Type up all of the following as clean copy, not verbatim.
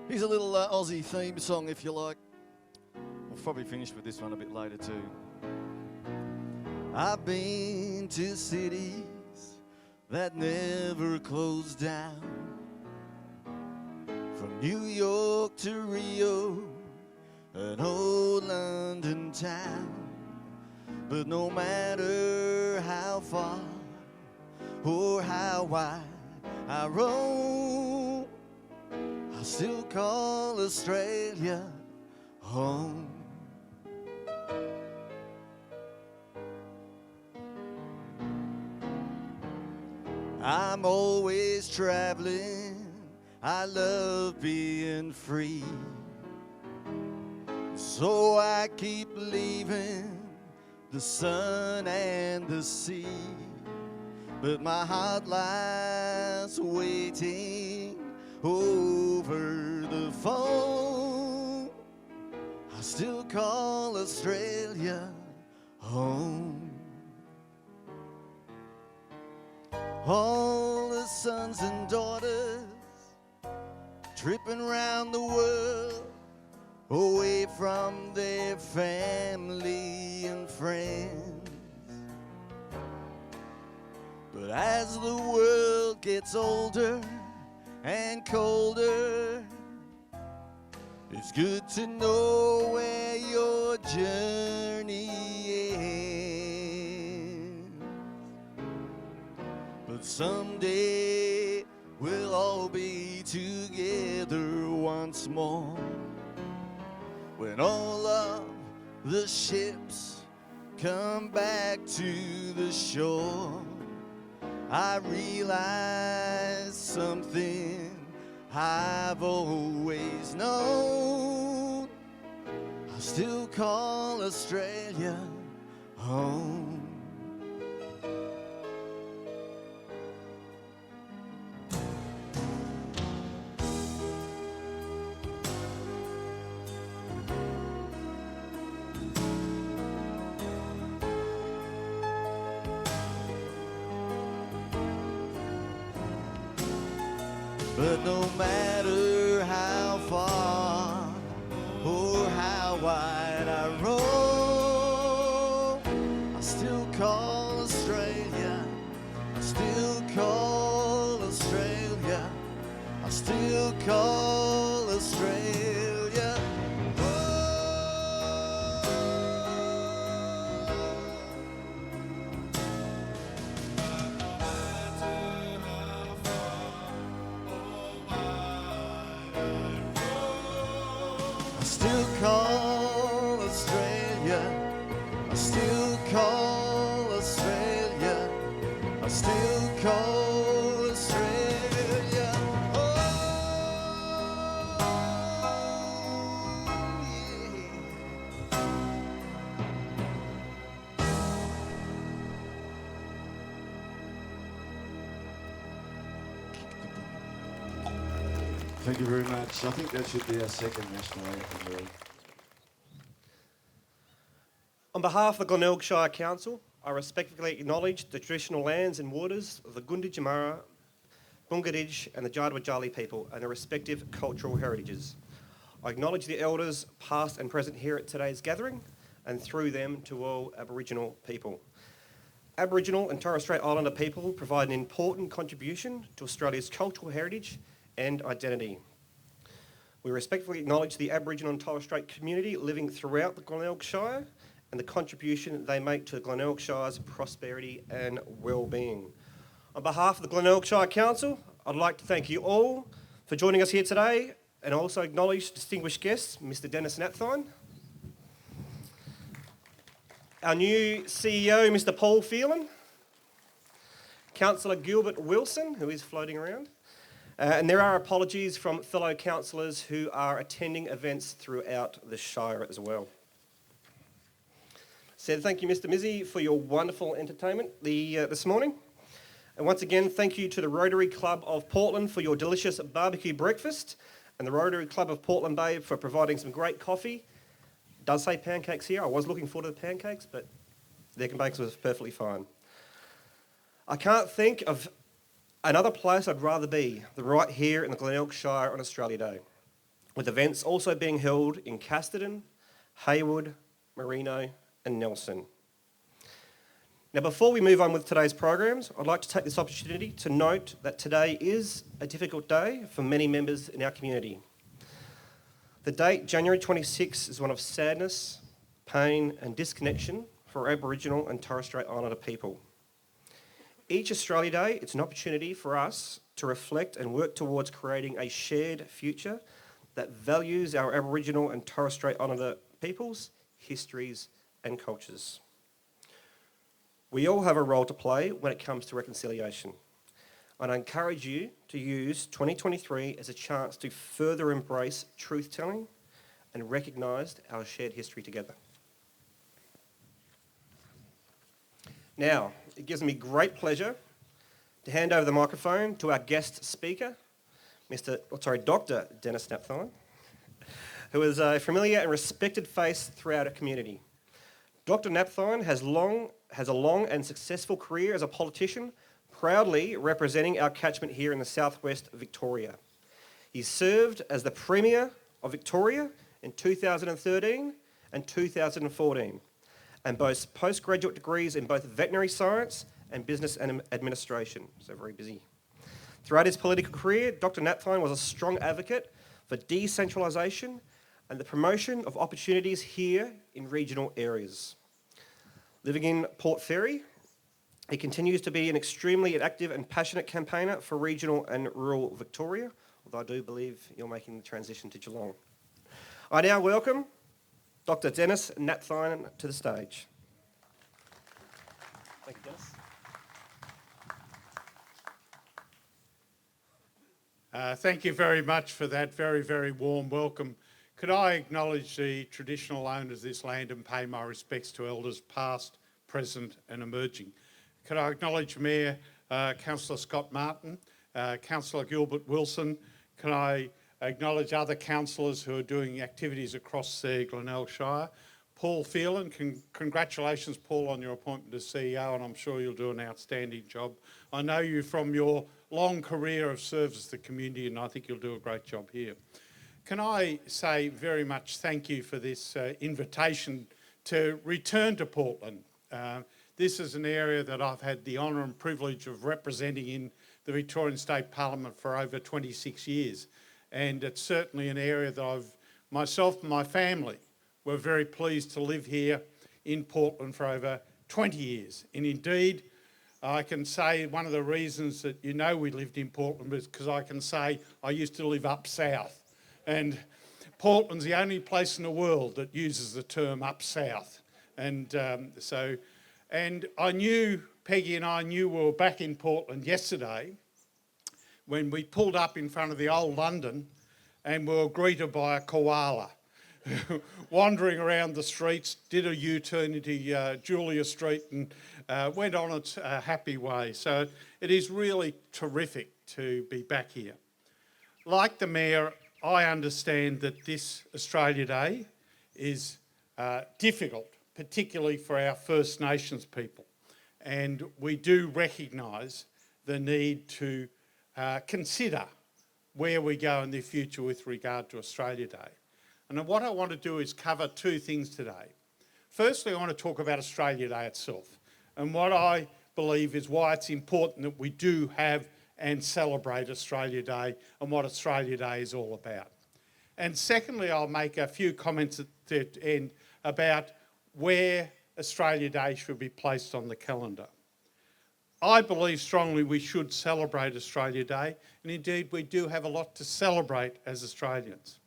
Here's a little Aussie theme song, if you like. We'll probably finish with this one a bit later too. I've been to cities that never closed down, from New York to Rio, an old London town. But no matter how far or how wide I roam, I still call Australia home. I'm always traveling, I love being free, so I keep leaving the sun and the sea. But my heart lies waiting over the phone. I still call Australia home. All the sons and daughters tripping round the world, away from their family and friends. But as the world gets older and colder, it's good to know where your journey ends. But someday we'll all be together once more, when all of the ships come back to the shore. I realize something I've always known: I still call Australia home. But no matter how far or how wide I roam, I still call Australia, I still call Australia, I still call Australia still call Australia, I still call Australia, I still call Australia home. Thank you very much. I think that should be our second national anthem, really. On behalf of the Glenelg Shire Council, I respectfully acknowledge the traditional lands and waters of the Gunditjmara, Bungadij and the Jardwajali people and their respective cultural heritages. I acknowledge the elders past and present here at today's gathering, and through them to all Aboriginal people. Aboriginal and Torres Strait Islander people provide an important contribution to Australia's cultural heritage and identity. We respectfully acknowledge the Aboriginal and Torres Strait community living throughout the Glenelg Shire and the contribution they make to the Glenelg Shire's prosperity and well-being. On behalf of the Glenelg Shire Council, I'd like to thank you all for joining us here today, and also acknowledge distinguished guests, Mr. Dennis Napthine, our new CEO, Mr. Paul Phelan, Councillor Gilbert Wilson, who is floating around, and there are apologies from fellow councillors who are attending events throughout the Shire as well. So thank you, Mr. Mizzy, for your wonderful entertainment this morning. And once again, thank you to the Rotary Club of Portland for your delicious barbecue breakfast, and the Rotary Club of Portland Bay for providing some great coffee. It does say pancakes here. I was looking forward to the pancakes, but the egg and bacon was perfectly fine. I can't think of another place I'd rather be than right here in the Glenelg Shire on Australia Day. with events also being held in Casterton, Haywood, Merino and Nelson. Now, before we move on with today's programs, I'd like to take this opportunity to note that today is a difficult day for many members in our community. The date, January 26, is one of sadness, pain and disconnection for Aboriginal and Torres Strait Islander people. Each Australia Day, it's an opportunity for us to reflect and work towards creating a shared future that values our Aboriginal and Torres Strait Islander peoples, histories and cultures. We all have a role to play when it comes to reconciliation, and I encourage you to use 2023 as a chance to further embrace truth-telling and recognise our shared history together. Now, it gives me great pleasure to hand over the microphone to our guest speaker, Dr. Dennis Napthine, who is a familiar and respected face throughout our community. Dr. Napthine has a long and successful career as a politician, proudly representing our catchment here in the southwest Victoria. He served as the Premier of Victoria in 2013 and 2014, and boasts postgraduate degrees in both veterinary science and business and administration, so very busy. Throughout his political career, Dr. Napthine was a strong advocate for decentralisation and the promotion of opportunities here in regional areas. Living in Port Fairy, he continues to be an extremely active and passionate campaigner for regional and rural Victoria, although I do believe you're making the transition to Geelong. I now welcome Dr. Dennis Napthine to the stage. Thank you, Dennis. Thank you very much for that very, very warm welcome. Could I acknowledge the traditional owners of this land and pay my respects to elders past, present and emerging. Could I acknowledge Mayor Councillor Scott Martin, Councillor Gilbert Wilson. Can I acknowledge other councillors who are doing activities across the Glenelg Shire. Paul Phelan, congratulations Paul on your appointment as CEO, and I'm sure you'll do an outstanding job. I know you from your long career of service to the community, and I think you'll do a great job here. Can I say very much thank you for this invitation to return to Portland. This is an area that I've had the honour and privilege of representing in the Victorian State Parliament for over 26 years. And it's certainly an area that myself and my family were very pleased to live here in Portland for over 20 years. And indeed, I can say one of the reasons that you know we lived in Portland is because I can say I used to live up south. And Portland's the only place in the world that uses the term up south. And I knew, Peggy and I knew we were back in Portland yesterday when we pulled up in front of the old London and we were greeted by a koala wandering around the streets, did a U-turn into Julia Street and went on its happy way. So it is really terrific to be back here. Like the Mayor, I understand that this Australia Day is difficult, particularly for our First Nations people. And we do recognise the need to consider where we go in the future with regard to Australia Day. And what I want to do is cover two things today. Firstly, I want to talk about Australia Day itself and what I believe is why it's important that we do have and celebrate Australia Day and what Australia Day is all about. And secondly, I'll make a few comments at the end about where Australia Day should be placed on the calendar. I believe strongly we should celebrate Australia Day, and indeed we do have a lot to celebrate as Australians.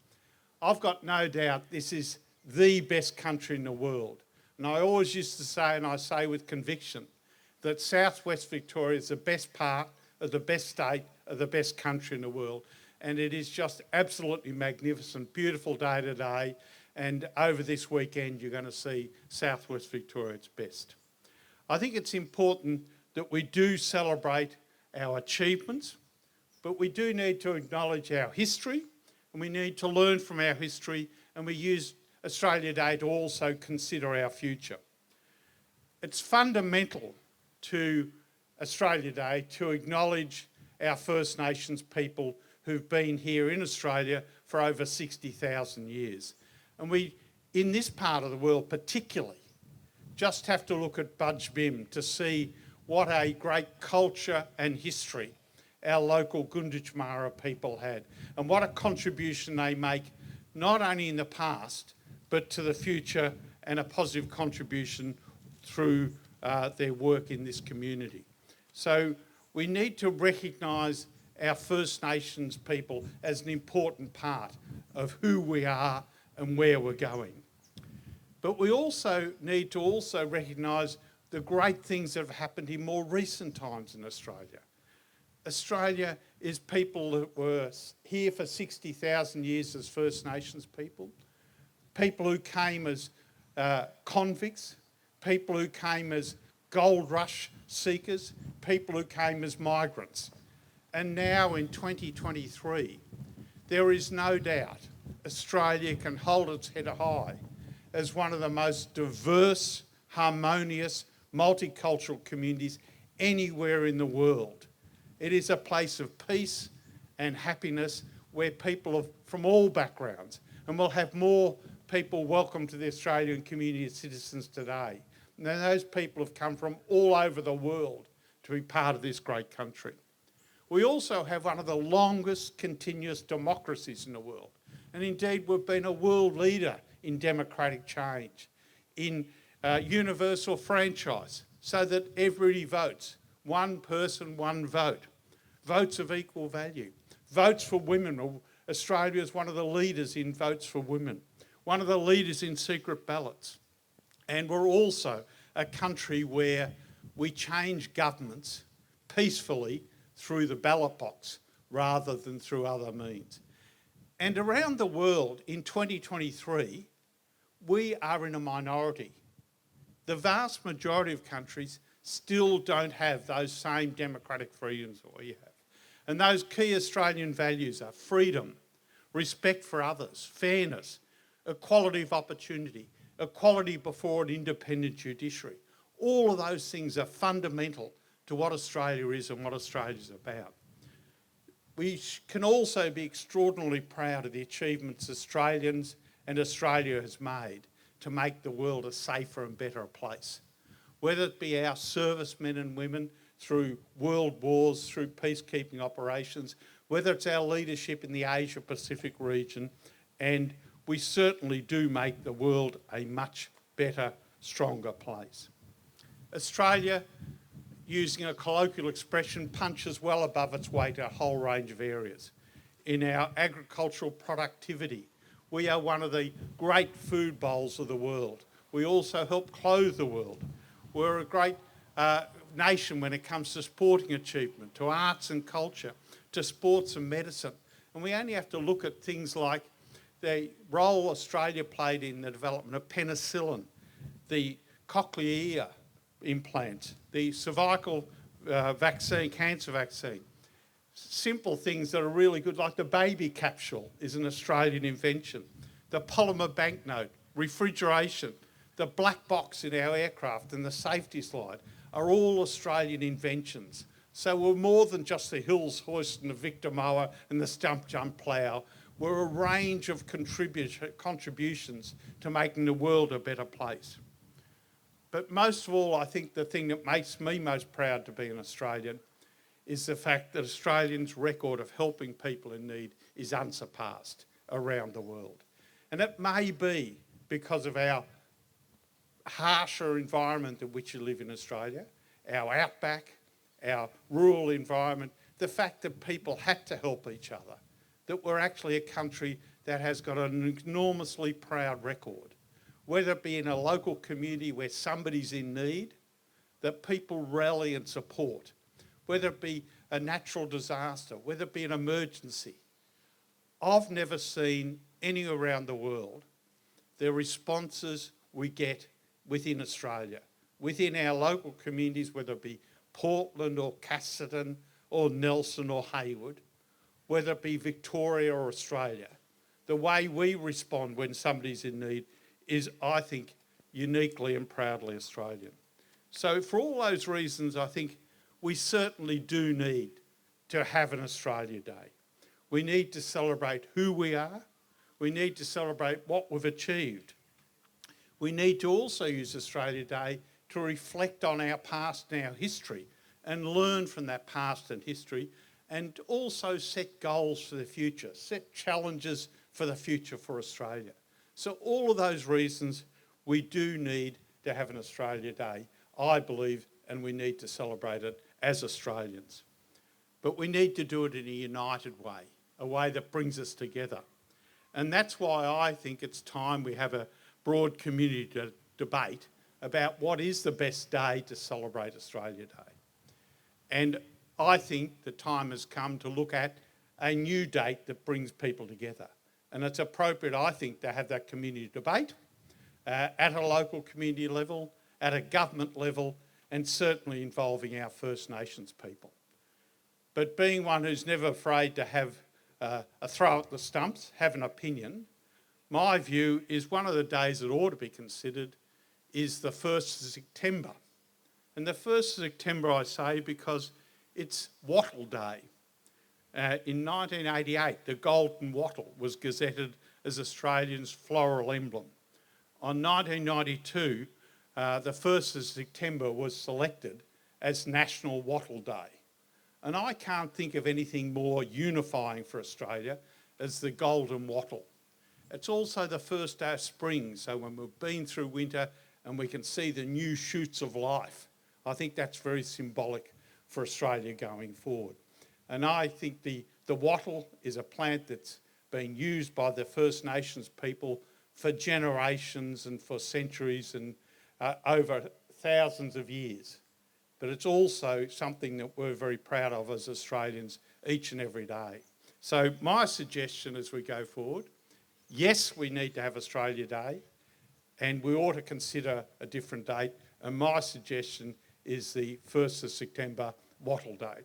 I've got no doubt this is the best country in the world. And I always used to say, and I say with conviction, that southwest Victoria is the best part of the best state of the best country in the world. And it is just absolutely magnificent, beautiful day today. And over this weekend, you're going to see southwest Victoria at its best. I think it's important that we do celebrate our achievements, but we do need to acknowledge our history, and we need to learn from our history, and we use Australia Day to also consider our future. It's fundamental to Australia Day to acknowledge our First Nations people who've been here in Australia for over 60,000 years. And we, in this part of the world particularly, just have to look at Budge Bim to see what a great culture and history our local Gunditjmara people had, and what a contribution they make, not only in the past, but to the future, and a positive contribution through their work in this community. So we need to recognise our First Nations people as an important part of who we are and where we're going. But we also need to recognise the great things that have happened in more recent times in Australia. Australia is people that were here for 60,000 years as First Nations people who came as convicts, people who came as gold rush seekers, people who came as migrants. And now in 2023, there is no doubt Australia can hold its head high as one of the most diverse, harmonious, multicultural communities anywhere in the world. It is a place of peace and happiness where people from all backgrounds, and we'll have more people welcome to the Australian community as citizens today. And those people have come from all over the world to be part of this great country. We also have one of the longest continuous democracies in the world. And indeed, we've been a world leader in democratic change, in universal franchise, so that everybody votes. One person, one vote. Votes of equal value. Votes for women. Australia is one of the leaders in votes for women. One of the leaders in secret ballots. And we're also a country where we change governments peacefully through the ballot box rather than through other means. And around the world in 2023, we are in a minority. The vast majority of countries still don't have those same democratic freedoms that we have. And those key Australian values are freedom, respect for others, fairness, equality of opportunity, equality before an independent judiciary. All of those things are fundamental to what Australia is and what Australia is about. We can also be extraordinarily proud of the achievements Australians and Australia has made to make the world a safer and better place. Whether it be our servicemen and women through world wars, through peacekeeping operations, whether it's our leadership in the Asia-Pacific region, and we certainly do make the world a much better, stronger place. Australia, using a colloquial expression, punches well above its weight in a whole range of areas. In our agricultural productivity, we are one of the great food bowls of the world. We also help clothe the world. We're a great nation when it comes to sporting achievement, to arts and culture, to sports and medicine. And we only have to look at things like the role Australia played in the development of penicillin, the cochlear implant, the cervical vaccine, cancer vaccine. Simple things that are really good, like the baby capsule is an Australian invention. The polymer banknote, refrigeration, the black box in our aircraft and the safety slide are all Australian inventions. So we're more than just the hills hoist and the Victor mower and the stump jump plough. We're a range of contributions to making the world a better place. But most of all, I think the thing that makes me most proud to be an Australian is the fact that Australians' record of helping people in need is unsurpassed around the world. And it may be because of our harsher environment in which you live in Australia, our outback, our rural environment, the fact that people had to help each other, that we're actually a country that has got an enormously proud record, whether it be in a local community where somebody's in need, that people rally and support, whether it be a natural disaster, whether it be an emergency. I've never seen anywhere around the world the responses we get within Australia, within our local communities, whether it be Portland or Casterton or Nelson or Hayward, whether it be Victoria or Australia. The way we respond when somebody's in need is, I think, uniquely and proudly Australian. So for all those reasons, I think we certainly do need to have an Australia Day. We need to celebrate who we are. We need to celebrate what we've achieved. We need to also use Australia Day to reflect on our past and our history and learn from that past and history, and also set goals for the future, set challenges for the future for Australia. So all of those reasons, we do need to have an Australia Day, I believe, and we need to celebrate it as Australians. But we need to do it in a united way, a way that brings us together. And that's why I think it's time we have a broad community debate about what is the best day to celebrate Australia Day. And I think the time has come to look at a new date that brings people together. And it's appropriate, I think, to have that community debate at a local community level, at a government level, and certainly involving our First Nations people. But being one who's never afraid to have a throw at the stumps, have an opinion, my view is one of the days that ought to be considered is the 1st of September. And the 1st of September I say because it's Wattle Day. In 1988, the golden wattle was gazetted as Australia's floral emblem. On 1992, the 1st of September was selected as National Wattle Day. And I can't think of anything more unifying for Australia as the golden wattle. It's also the first day of spring, so when we've been through winter and we can see the new shoots of life, I think that's very symbolic for Australia going forward. And I think the wattle is a plant that's been used by the First Nations people for generations and for centuries and over thousands of years. But it's also something that we're very proud of as Australians each and every day. So my suggestion as we go forward, yes, we need to have Australia Day, and we ought to consider a different date. And my suggestion is the 1st of September, Wattle Day.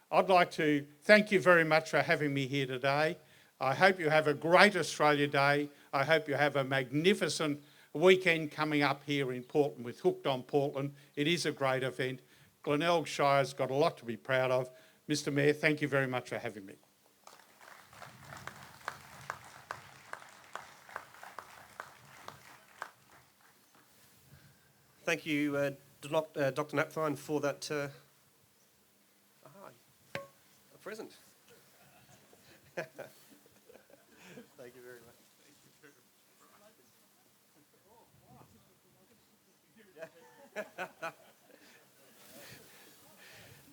I'd like to thank you very much for having me here today. I hope you have a great Australia Day. I hope you have a magnificent weekend coming up here in Portland with Hooked on Portland. It is a great event. Glenelg Shire's got a lot to be proud of. Mr Mayor, thank you very much for having me. Thank you, Dr. Napthine, for that a present. Thank you very much.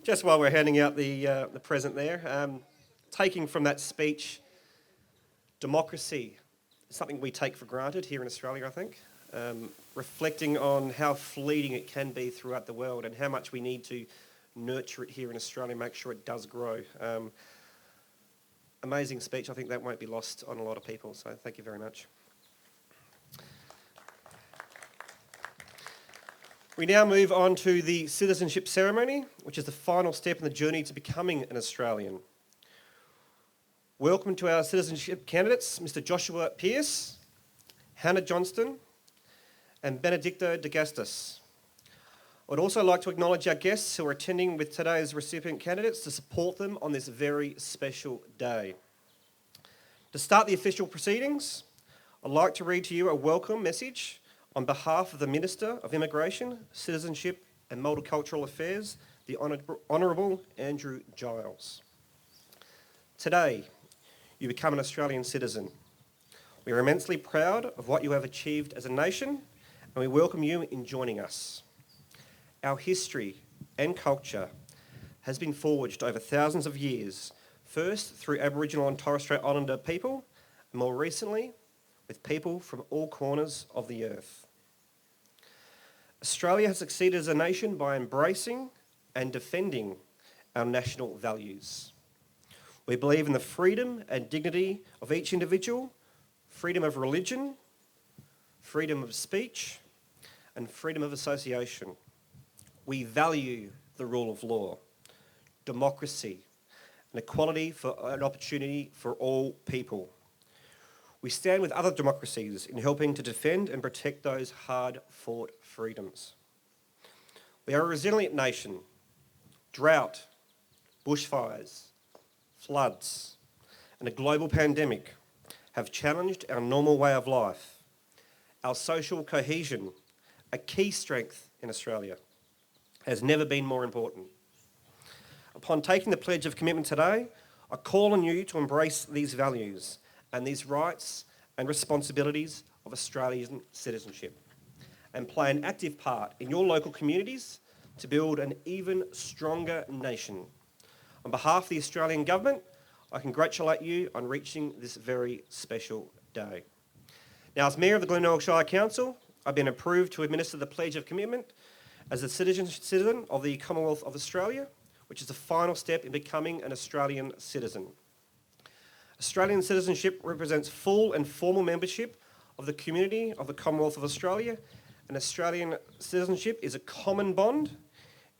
Just while we're handing out the present there, taking from that speech, democracy is something we take for granted here in Australia, I think. Reflecting on how fleeting it can be throughout the world and how much we need to nurture it here in Australia and make sure it does grow. Amazing speech. I think that won't be lost on a lot of people, so thank you very much. We now move on to the citizenship ceremony, which is the final step in the journey to becoming an Australian. Welcome to our citizenship candidates, Mr. Joshua Pearce, Hannah Johnston, and Benedicto de Gastus. I'd also like to acknowledge our guests who are attending with today's recipient candidates to support them on this very special day. To start the official proceedings, I'd like to read to you a welcome message on behalf of the Minister of Immigration, Citizenship and Multicultural Affairs, the Honourable Andrew Giles. Today, you become an Australian citizen. We are immensely proud of what you have achieved as a nation, and we welcome you in joining us. Our history and culture has been forged over thousands of years, first through Aboriginal and Torres Strait Islander people, and more recently with people from all corners of the earth. Australia has succeeded as a nation by embracing and defending our national values. We believe in the freedom and dignity of each individual, freedom of religion, freedom of speech, and freedom of association. We value the rule of law, democracy, and equality for an opportunity for all people. We stand with other democracies in helping to defend and protect those hard-fought freedoms. We are a resilient nation. Drought, bushfires, floods, and a global pandemic have challenged our normal way of life, our social cohesion, a key strength in Australia, has never been more important. Upon taking the pledge of commitment today, I call on you to embrace these values and these rights and responsibilities of Australian citizenship and play an active part in your local communities to build an even stronger nation. On behalf of the Australian Government, I congratulate you on reaching this very special day. Now, as Mayor of the Glenelg Shire Council, I've been approved to administer the Pledge of Commitment as a citizen of the Commonwealth of Australia, which is the final step in becoming an Australian citizen. Australian citizenship represents full and formal membership of the community of the Commonwealth of Australia, and Australian citizenship is a common bond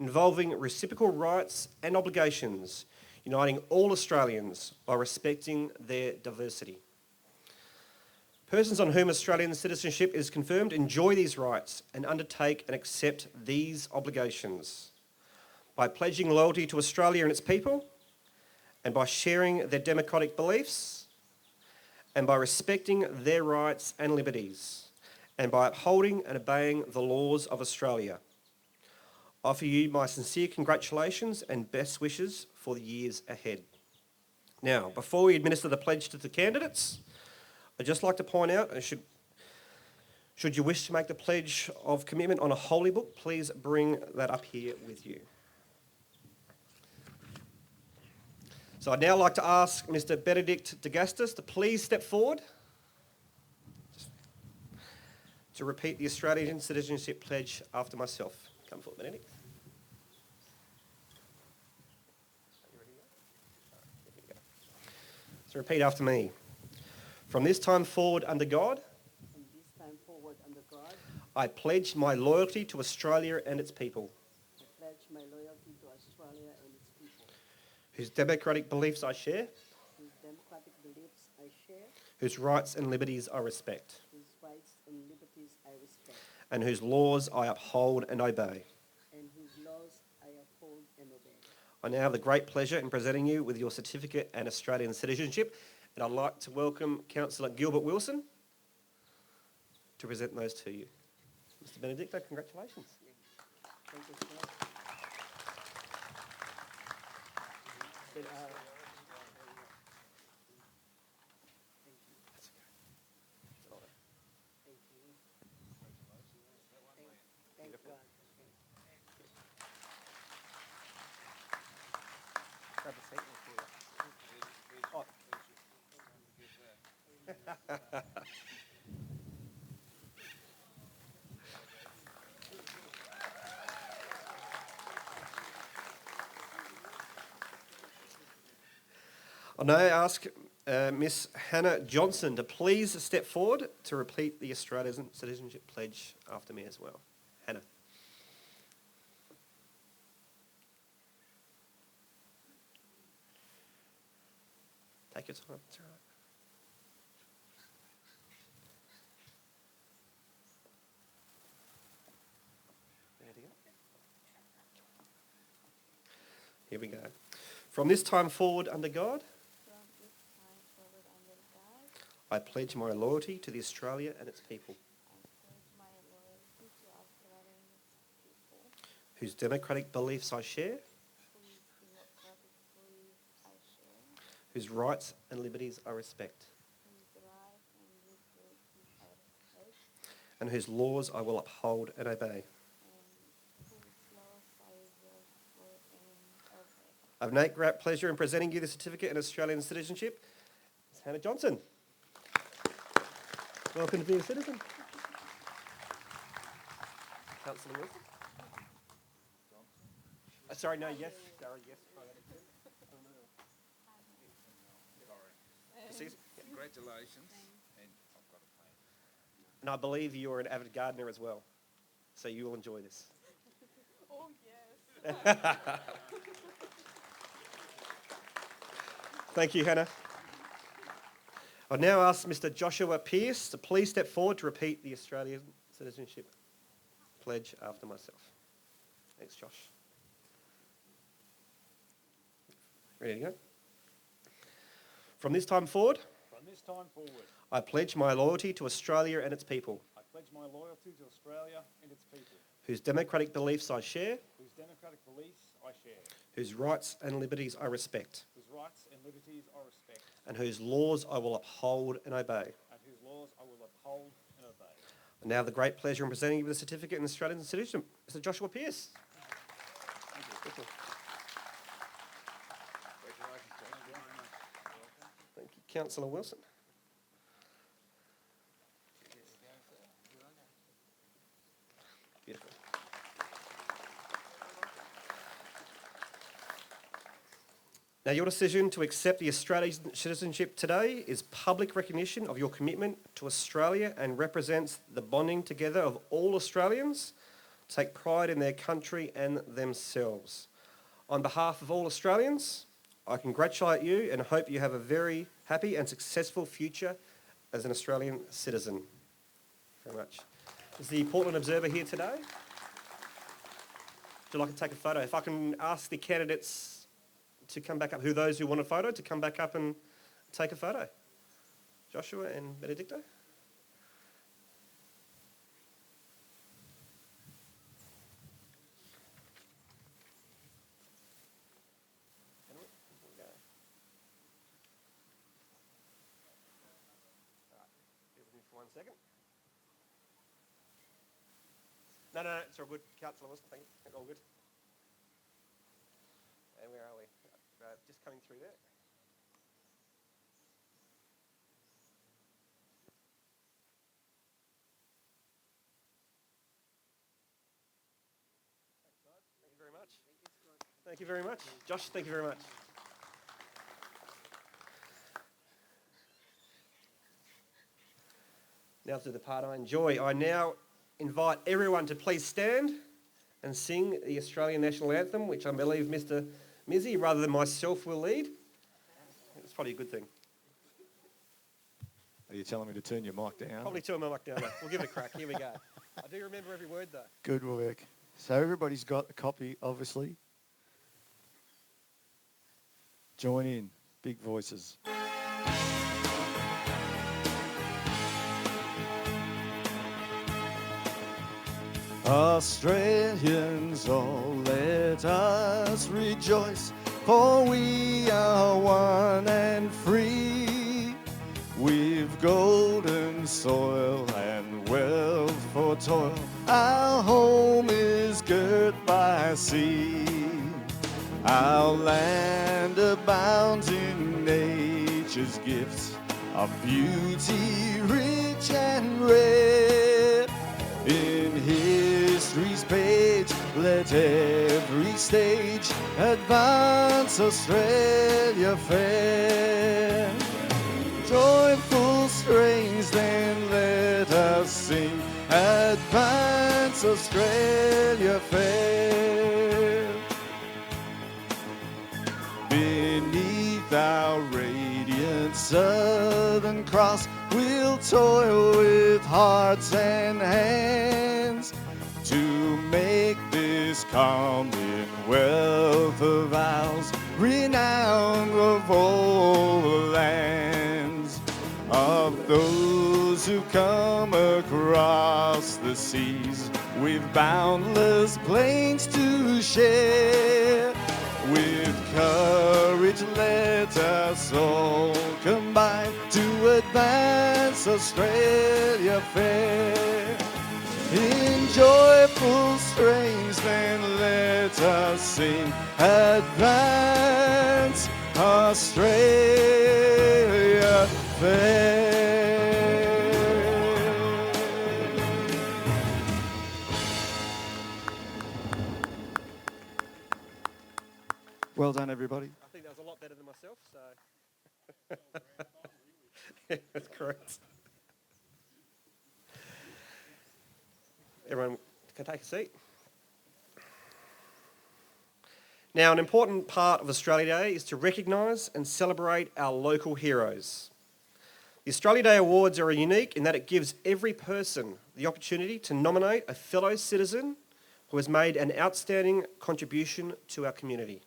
involving reciprocal rights and obligations, uniting all Australians by respecting their diversity. Persons on whom Australian citizenship is confirmed enjoy these rights and undertake and accept these obligations by pledging loyalty to Australia and its people, and by sharing their democratic beliefs, and by respecting their rights and liberties, and by upholding and obeying the laws of Australia. I offer you my sincere congratulations and best wishes for the years ahead. Now, before we administer the pledge to the candidates, I'd just like to point out, should you wish to make the pledge of commitment on a holy book, please bring that up here with you. So I'd now like to ask Mr. Benedict de Gastis to please step forward to repeat the Australian Citizenship Pledge after myself. Come forward, Benedict. So repeat after me. From this time forward under God, I pledge my loyalty to Australia and its people. I pledge my loyalty to Australia and its people, Whose democratic beliefs I share, whose democratic beliefs I share, whose rights and liberties I respect, whose rights and liberties I respect, and whose laws I uphold and obey. and whose laws I uphold and obey. I now have the great pleasure in presenting you with your certificate and Australian citizenship, and I'd like to welcome Councillor Gilbert Wilson to present those to you. Mr. Benedicto, congratulations. Thank you, sir. Thank God. Grab a seat for you. I'll now ask Miss Hannah Johnson to please step forward to repeat the Australian Citizenship Pledge after me as well. Hannah. Take your time. It's all right. Ready to go? Here we go. From this time forward under God, From this time forward under God, I pledge my loyalty to the Australia and its people, I pledge my loyalty to Australia and its people, whose democratic beliefs I share, whose democratic beliefs I share, whose rights and liberties I respect, whose rights and liberties I respect, and whose laws I will uphold and obey. and whose laws I will uphold and obey. I have great pleasure in presenting you the certificate in Australian citizenship. It's Hannah Johnson. Welcome to being a citizen. Councillor Wilson. Sorry, no, yes. Sorry, yes. Congratulations. And I've got a plan. And I believe you're an avid gardener as well, so you will enjoy this. Oh, yes. Thank you, Hannah. I now ask Mr. Joshua Pearce to please step forward to repeat the Australian Citizenship Pledge after myself. Thanks, Josh. Ready to go? From this time forward, From this time forward, I pledge my loyalty to Australia and its people, I pledge my loyalty to Australia and its people, whose democratic beliefs I share, whose democratic beliefs I share, whose rights and liberties I respect, whose rights and liberties I respect, and whose laws I will uphold and obey. and whose laws I will uphold and obey. And now the great pleasure in presenting you with a certificate in Australian citizenship, Mr. Joshua Pearce. Thank you. Thank you, Councillor Wilson. Beautiful. Now, your decision to accept the Australian citizenship today is public recognition of your commitment to Australia and represents the bonding together of all Australians to take pride in their country and themselves. On behalf of all Australians, I congratulate you and hope you have a very happy and successful future as an Australian citizen. Very much. Is the Portland Observer here today? Would you like to take a photo? If I can ask the candidates to come back up, those who want a photo, to come back up and take a photo. Joshua and Benedicto. For 1 second. No, it's all good. Councillor Wilson, thank you. All good. And where are we? Just coming through there. Thank you very much. Thank you very much. Josh, thank you very much. Now to the part I enjoy. I now invite everyone to please stand and sing the Australian National Anthem, which I believe Mr. Mizzy, rather than myself, will lead. It's probably a good thing. Are you telling me to turn your mic down? Probably turn my mic down. Though. We'll give it a crack. Here we go. I do remember every word, though. Good work. So everybody's got a copy, obviously. Join in. Big voices. Australians, all let us rejoice, for we are one and free. We've golden soil and wealth for toil. Our home is girt by sea. Our land abounds in nature's gifts of beauty, rich and rare. In history's page, let every stage advance Australia fair. Joyful strains then let us sing, advance Australia fair. Beneath our radiant Southern Cross, we'll toil with hearts and hands to make this commonwealth of ours renowned of all the lands. Of those who come across the seas, we've boundless plains to share. With courage let us all combine to advance Australia fair. In joyful strains then let us sing, advance Australia fair. Well done, everybody. I think that was a lot better than myself, so... Yeah, that's correct. Everyone can take a seat. Now, an important part of Australia Day is to recognise and celebrate our local heroes. The Australia Day Awards are unique in that it gives every person the opportunity to nominate a fellow citizen who has made an outstanding contribution to our community.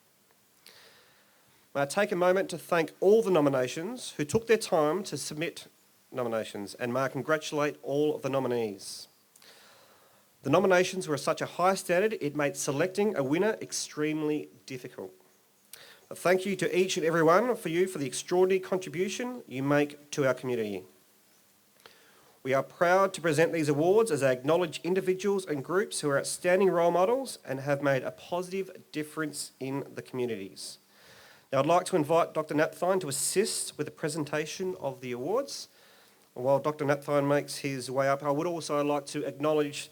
May I take a moment to thank all the nominations who took their time to submit nominations, and may I congratulate all of the nominees. The nominations were of such a high standard, it made selecting a winner extremely difficult. But thank you to each and every one for the extraordinary contribution you make to our community. We are proud to present these awards as they acknowledge individuals and groups who are outstanding role models and have made a positive difference in the communities. Now I'd like to invite Dr. Napthine to assist with the presentation of the awards. And while Dr. Napthine makes his way up, I would also like to acknowledge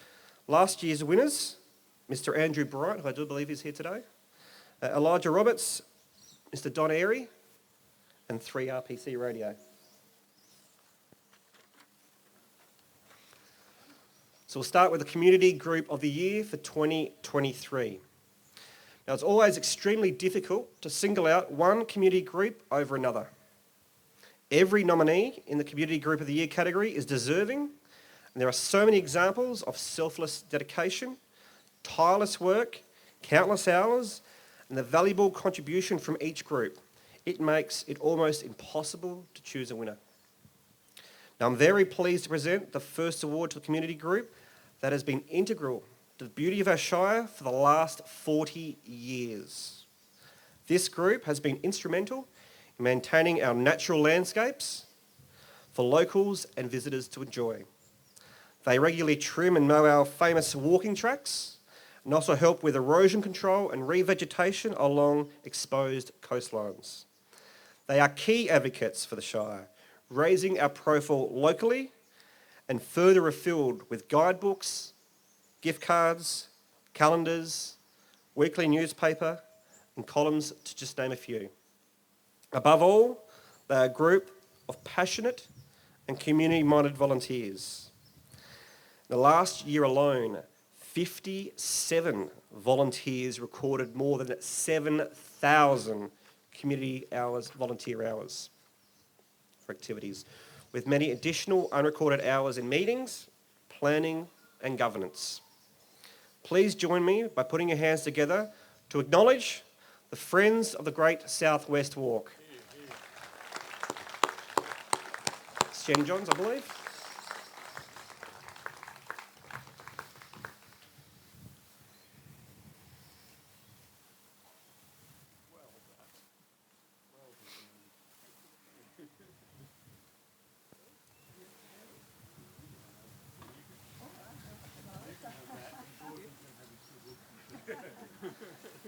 last year's winners, Mr. Andrew Bright, who I do believe is here today, Elijah Roberts, Mr. Don Airy, and 3RPC Radio. So we'll start with the Community Group of the Year for 2023. Now it's always extremely difficult to single out one community group over another. Every nominee in the Community Group of the Year category is deserving, and there are so many examples of selfless dedication, tireless work, countless hours, and the valuable contribution from each group. It makes it almost impossible to choose a winner. Now I'm very pleased to present the first award to the community group that has been integral to the beauty of our Shire for the last 40 years. This group has been instrumental in maintaining our natural landscapes for locals and visitors to enjoy. They regularly trim and mow our famous walking tracks and also help with erosion control and revegetation along exposed coastlines. They are key advocates for the Shire, raising our profile locally and further afield with guidebooks, gift cards, calendars, weekly newspaper and columns, to just name a few. Above all, they are a group of passionate and community-minded volunteers. In the last year alone, 57 volunteers recorded more than 7,000 community hours, volunteer hours for activities, with many additional unrecorded hours in meetings, planning and governance. Please join me by putting your hands together to acknowledge the Friends of the Great South West Walk. It's Jenny Johns, I believe.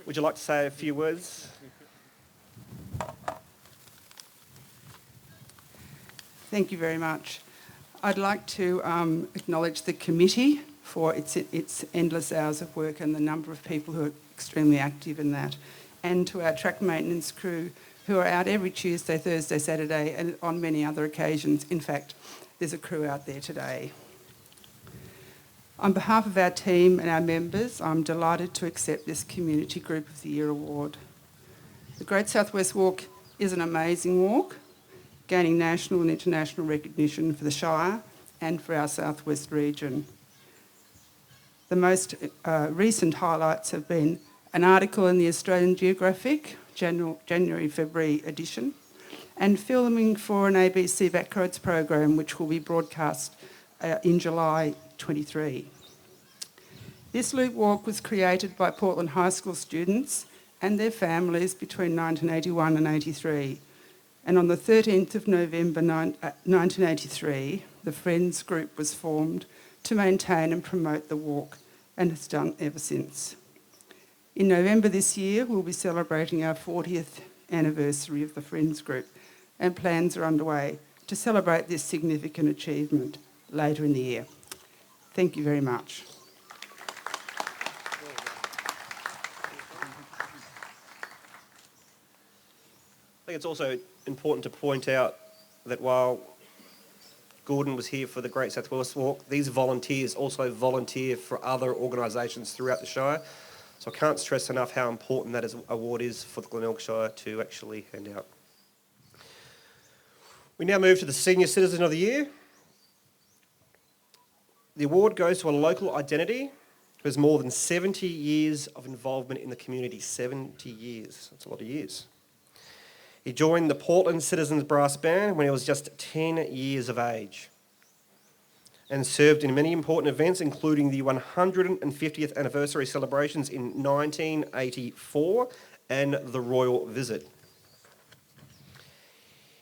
Would you like to say a few words? Thank you very much. I'd like to acknowledge the committee for its endless hours of work and the number of people who are extremely active in that, and to our track maintenance crew who are out every Tuesday, Thursday, Saturday and on many other occasions. In fact, there's a crew out there today. On behalf of our team and our members, I'm delighted to accept this Community Group of the Year award. The Great South West Walk is an amazing walk, gaining national and international recognition for the Shire and for our South West region. The most recent highlights have been an article in the Australian Geographic, January-February edition, and filming for an ABC Backroads program which will be broadcast in July 23. This loop walk was created by Portland High School students and their families between 1981 and 83. And on the 13th of November 1983, the Friends group was formed to maintain and promote the walk and has done ever since. In November this year, we'll be celebrating our 40th anniversary of the Friends group, and plans are underway to celebrate this significant achievement later in the year. Thank you very much. I think it's also important to point out that while Gordon was here for the Great South West Walk, these volunteers also volunteer for other organisations throughout the Shire. So I can't stress enough how important that award is for the Glenelg Shire to actually hand out. We now move to the Senior Citizen of the Year. The award goes to a local identity who has more than 70 years of involvement in the community. 70 years, that's a lot of years. He joined the Portland Citizens Brass Band when he was just 10 years of age and served in many important events, including the 150th anniversary celebrations in 1984 and the Royal Visit.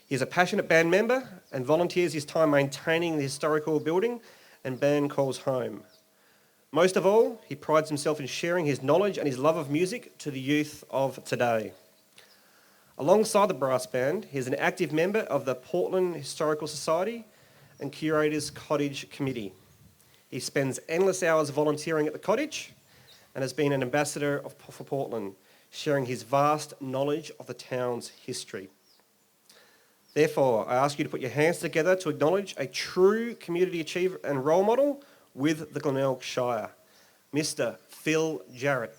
He is a passionate band member and volunteers his time maintaining the historical building and band calls home. Most of all, he prides himself in sharing his knowledge and his love of music to the youth of today. Alongside the brass band, he is an active member of the Portland Historical Society and Curators Cottage Committee. He spends endless hours volunteering at the cottage and has been an ambassador for Portland, sharing his vast knowledge of the town's history. Therefore, I ask you to put your hands together to acknowledge a true community achiever and role model with the Glenelg Shire, Mr. Phil Jarrett.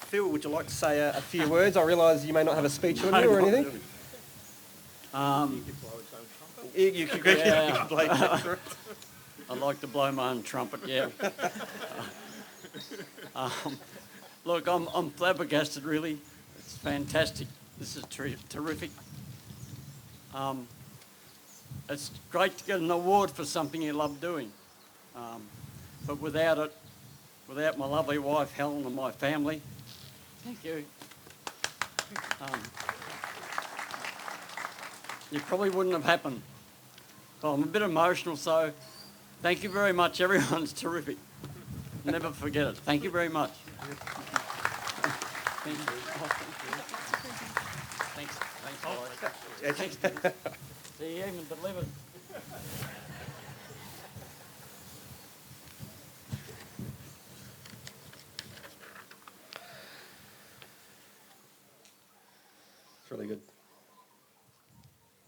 Phil, would you like to say a few words? I realise you may not have a speech on you or anything. You can play that. I'd like to blow my own trumpet, yeah. Look, I'm flabbergasted, really. It's fantastic. This is terrific. It's great to get an award for something you love doing. But without my lovely wife, Helen, and my family, thank you. It probably wouldn't have happened. Well, I'm a bit emotional, so thank you very much. Everyone's terrific. Never forget it. Thank you very much. Thank you. Thanks. See, you even delivered. It's really good.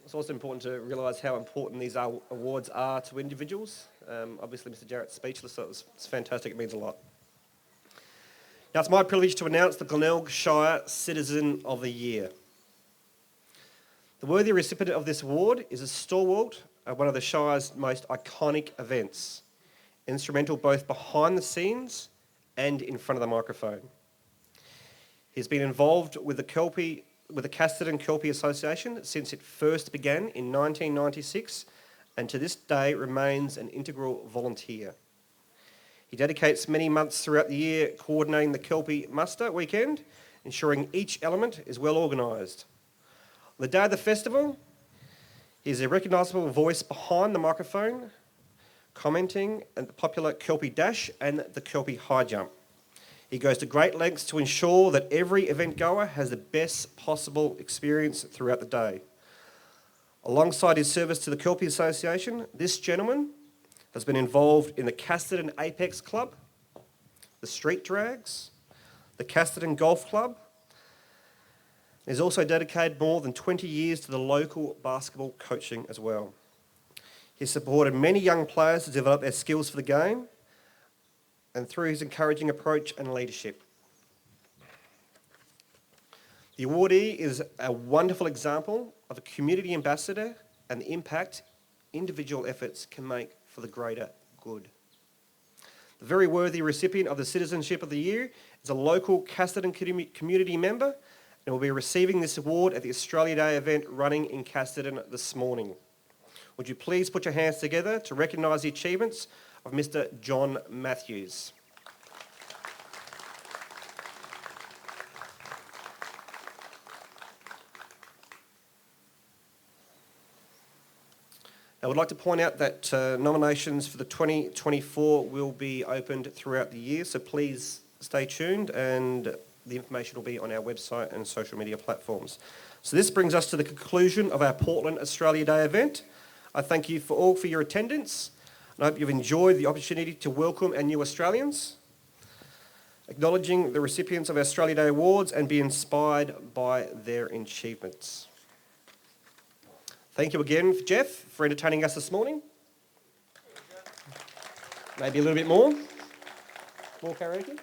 It's also important to realise how important these awards are to individuals. Obviously, Mr. Jarrett's speechless, so it's fantastic. It means a lot. Now, it's my privilege to announce the Glenelg Shire Citizen of the Year. The worthy recipient of this award is a stalwart at one of the Shire's most iconic events, instrumental both behind the scenes and in front of the microphone. He's been involved with the Casterton Kelpie Association since it first began in 1996 and to this day remains an integral volunteer. He dedicates many months throughout the year coordinating the Kelpie muster weekend, ensuring each element is well organised. On the day of the festival, he is a recognisable voice behind the microphone, commenting on the popular Kelpie Dash and the Kelpie High Jump. He goes to great lengths to ensure that every event goer has the best possible experience throughout the day. Alongside his service to the Kelpie Association, this gentleman has been involved in the Casterton Apex Club, the Street Drags, the Casterton Golf Club. He's also dedicated more than 20 years to the local basketball coaching as well. He's supported many young players to develop their skills for the game and through his encouraging approach and leadership. The awardee is a wonderful example of a community ambassador and the impact individual efforts can make for the greater good. The very worthy recipient of the Citizenship of the Year is a local Casterton community member and will be receiving this award at the Australia Day event running in Casterton this morning. Would you please put your hands together to recognise the achievements of Mr. John Matthews. I would like to point out that nominations for the 2024 will be opened throughout the year, so please stay tuned and the information will be on our website and social media platforms. So this brings us to the conclusion of our Portland Australia Day event. I thank you all for your attendance. I hope you've enjoyed the opportunity to welcome our new Australians, acknowledging the recipients of our Australia Day Awards and be inspired by their achievements. Thank you again, Jeff, for entertaining us this morning. Maybe a little bit more. More karaoke.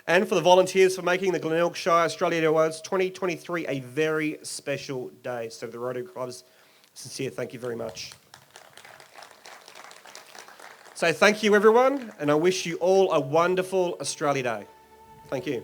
And for the volunteers for making the Glenelg Shire Australia Day Awards 2023 a very special day. So the Rotary Club's sincere thank you very much. So thank you everyone, and I wish you all a wonderful Australia Day. Thank you.